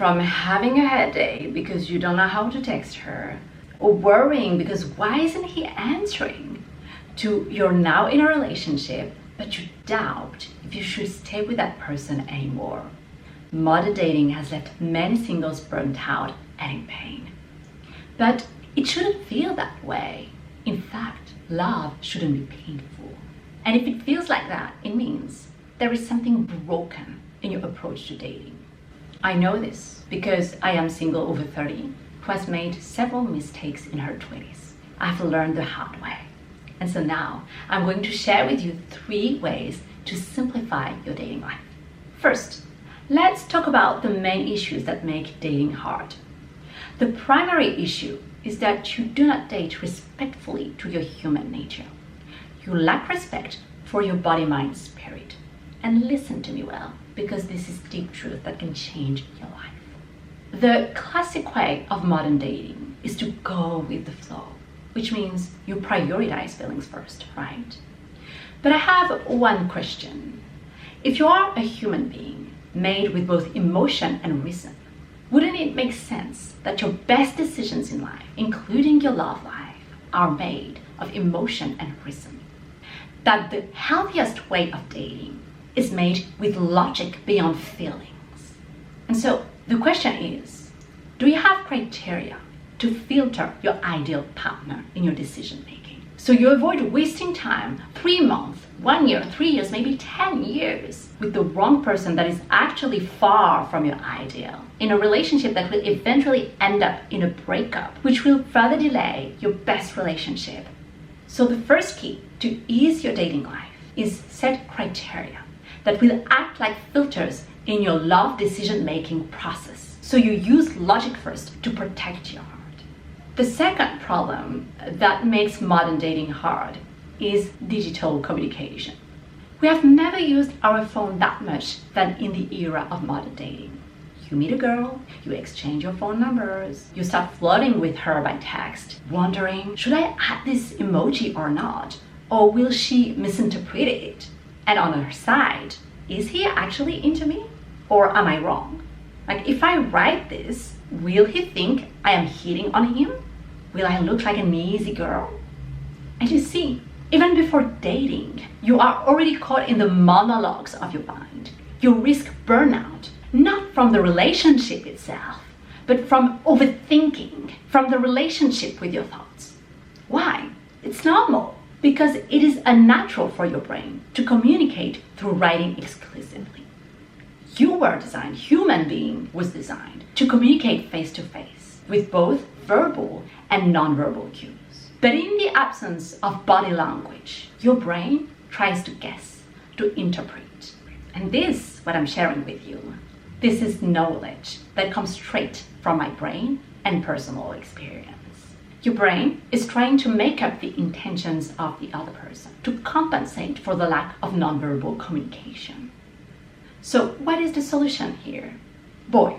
From having a headache because you don't know how to text her, or worrying because why isn't he answering, to you're now in a relationship but you doubt if you should stay with that person anymore. Modern dating has left many singles burnt out and in pain. But it shouldn't feel that way. In fact, love shouldn't be painful. And if it feels like that, it means there is something broken in your approach to dating. I know this because I am single over 30 who has made several mistakes in her 20s. I've learned the hard way. And so now I'm going to share with you 3 ways to simplify your dating life. First, let's talk about the main issues that make dating hard. The primary issue is that you do not date respectfully to your human nature. You lack respect for your body, mind, spirit. And listen to me well, because this is deep truth that can change your life. The classic way of modern dating is to go with the flow, which means you prioritize feelings first, right? But I have one question. If you are a human being made with both emotion and reason, wouldn't it make sense that your best decisions in life, including your love life, are made of emotion and reason? That the healthiest way of dating is made with logic beyond feelings. And so the question is, do you have criteria to filter your ideal partner in your decision making, so you avoid wasting time 3 months, 1 year, 3 years, maybe 10 years with the wrong person that is actually far from your ideal, in a relationship that will eventually end up in a breakup, which will further delay your best relationship? So the first key to ease your dating life is set criteria that will act like filters in your love decision-making process. So you use logic first to protect your heart. The second problem that makes modern dating hard is digital communication. We have never used our phone that much than in the era of modern dating. You meet a girl, you exchange your phone numbers, you start flirting with her by text, wondering, should I add this emoji or not? Or will she misinterpret it? And on her side, is he actually into me? Or am I wrong? Like, if I write this, will he think I am hitting on him? Will I look like an easy girl? And you see, even before dating, you are already caught in the monologues of your mind. You risk burnout, not from the relationship itself, but from overthinking, from the relationship with your thoughts. Why? It's normal. Because it is unnatural for your brain to communicate through writing exclusively. You were designed, human being was designed to communicate face to face with both verbal and nonverbal cues. But in the absence of body language, your brain tries to guess, to interpret. And this, what I'm sharing with you, this is knowledge that comes straight from my brain and personal experience. Your brain is trying to make up the intentions of the other person to compensate for the lack of nonverbal communication. So what is the solution here? Boy,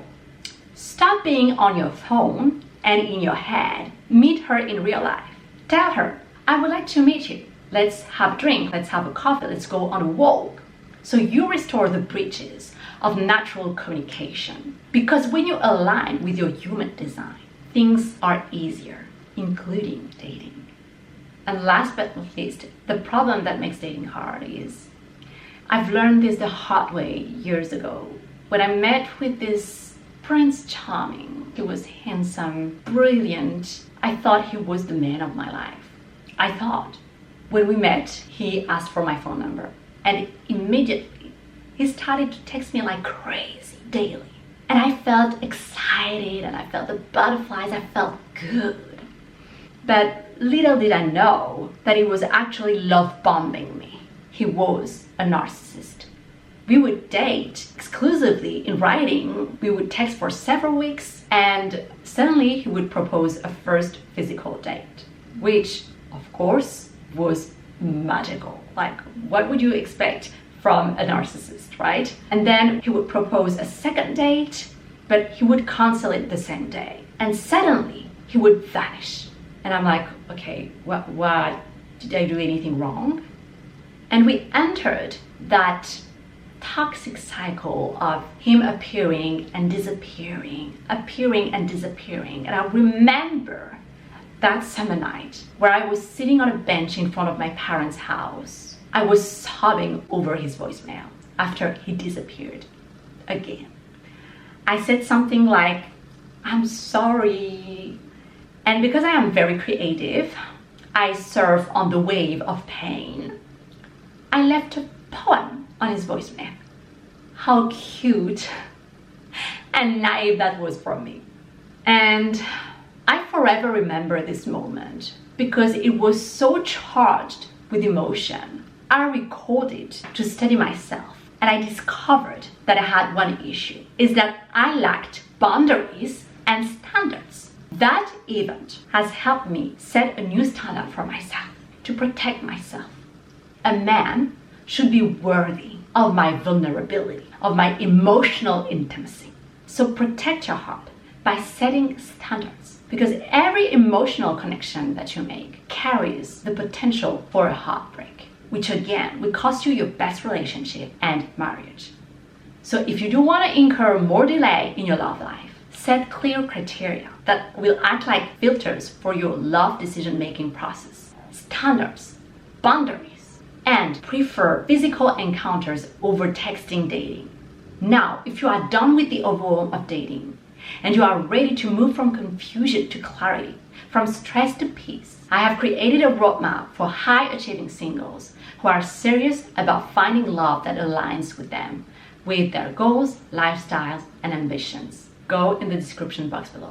stop being on your phone and in your head. Meet her in real life. Tell her, I would like to meet you. Let's have a drink, let's have a coffee, let's go on a walk. So you restore the bridges of natural communication. Because when you align with your human design, things are easier, including dating. And last but not least, the problem that makes dating hard is, I've learned this the hard way years ago when I met with this Prince Charming. He was handsome, brilliant. I thought he was the man of my life. I thought. When we met, he asked for my phone number, and immediately he started to text me like crazy daily. And I felt excited and I felt the butterflies, I felt good. But little did I know that he was actually love bombing me. He was a narcissist. We would date exclusively in writing. We would text for several weeks, and suddenly he would propose a first physical date, which of course was magical. Like, what would you expect from a narcissist, right? And then he would propose a second date, but he would cancel it the same day. And suddenly he would vanish. And I'm like, okay, what did I do anything wrong? And we entered that toxic cycle of him appearing and disappearing, appearing and disappearing. And I remember that summer night where I was sitting on a bench in front of my parents' house. I was sobbing over his voicemail after he disappeared again. I said something like, "I'm sorry." And because I am very creative, I surf on the wave of pain. I left a poem on his voicemail. How cute and naive that was from me. And I forever remember this moment because it was so charged with emotion. I recorded to study myself, and I discovered that I had one issue, is that I lacked boundaries and standards. That event has helped me set a new standard for myself, to protect myself. A man should be worthy of my vulnerability, of my emotional intimacy. So protect your heart by setting standards, because every emotional connection that you make carries the potential for a heartbreak, which again will cost you your best relationship and marriage. So if you do want to incur more delay in your love life, set clear criteria that will act like filters for your love decision-making process. Standards, boundaries, and prefer physical encounters over texting dating. Now, if you are done with the overwhelm of dating and you are ready to move from confusion to clarity, from stress to peace, I have created a roadmap for high-achieving singles who are serious about finding love that aligns with them, with their goals, lifestyles, and ambitions. Go in the description box below.